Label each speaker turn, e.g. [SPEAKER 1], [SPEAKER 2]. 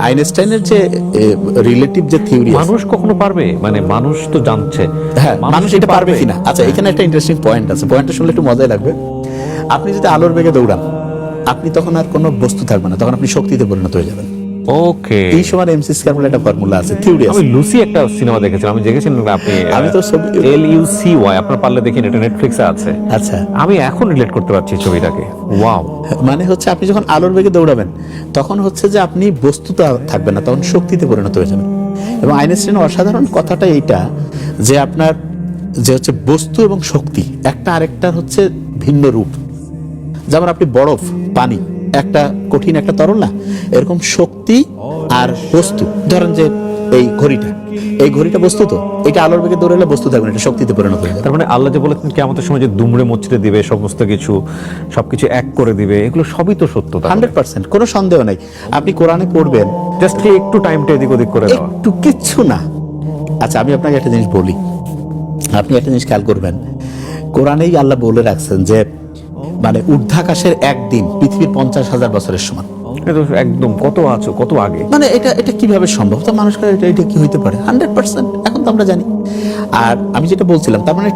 [SPEAKER 1] আইনস্টাইনের যে রিলেটিভ যে থিওরি,
[SPEAKER 2] মানুষ কখনো পারবে, মানে মানুষ তো জানছে,
[SPEAKER 1] হ্যাঁ মানুষ এটা পারবে কিনা। আচ্ছা এখানে একটা ইন্টারেস্টিং পয়েন্ট আছে, পয়েন্টটা শুনলে একটু মজাই লাগবে। আপনি যদি আলোর বেগে দৌড়ান, আপনি তখন আর কোনো বস্তু থাকবে না, তখন আপনি শক্তিতে পরিণত হয়ে যাবেন।
[SPEAKER 2] ওকে,
[SPEAKER 1] এই সময় এমসি স্কয়ার বলে একটা ফর্মুলা আছে, থিওরি আছে।
[SPEAKER 2] আমি লুসি একটা সিনেমা দেখেছিলাম, আমি দেখেছিলাম আপনি,
[SPEAKER 1] আমি তো ছবি,
[SPEAKER 2] LUCY, আপনার পারলে দেখেন, এটা নেটফ্লিক্সে আছে।
[SPEAKER 1] আচ্ছা
[SPEAKER 2] আমি এখন রিলেট করতে পারছি ছবিটাকে। ওয়াও,
[SPEAKER 1] মানে হচ্ছে আপনি যখন আলোর বেগে দৌড়াবেন তখন হচ্ছে যে আপনি বস্তুতে থাকবে না, তখন শক্তিতে পরিণত হয়ে যাবেন। এবং আইনস্টাইনের অসাধারণ কথাটা এইটা যে আপনার যে হচ্ছে বস্তু এবং শক্তি একটা আরেকটার হচ্ছে ভিন্ন রূপ। যেমন আপনি বরফ, পানি একটা কঠিন একটা তরল না, এরকম শক্তি আর বস্তু, ধরেন যে এই ঘড়িটা বস্তু, তো এটা আলোর বেগে দৌড়ালে বস্তু থাকবে না, এটা শক্তিতে পরিণত হয়ে যাবে।
[SPEAKER 2] তার মানে আল্লাহ যে বলেছেন কিয়ামতের সময় যে দুমড়ে মুচড়ে দিবে সমস্ত কিছু, সবকিছু এক করে দিবে, এগুলো সবই তো সত্য।
[SPEAKER 1] 100% কোনো সন্দেহ নাই। আপনি কোরআনে পড়বেন,
[SPEAKER 2] জাস্ট একটু টাইমটা এদিক ওদিক করে দেওয়া।
[SPEAKER 1] একটু কিচ্ছু না। আচ্ছা আমি আপনাকে একটা জিনিস বলি, আপনি একটা জিনিস খেয়াল করবেন, কোরআনেই আল্লাহ বলে রাখছেন যে মানে ঊর্ধ্বাকাশের একদিন পৃথিবীর 50,000 বছরের সমান।
[SPEAKER 2] এটা তো একদম কত আছো, কত আগে,
[SPEAKER 1] মানে এটা কিভাবে সম্ভব? তো মানুষ এটা কি হইতে পারে? 100% এখন তো আমরা জানি। আর আমি যেটা বলছিলাম, তার মানে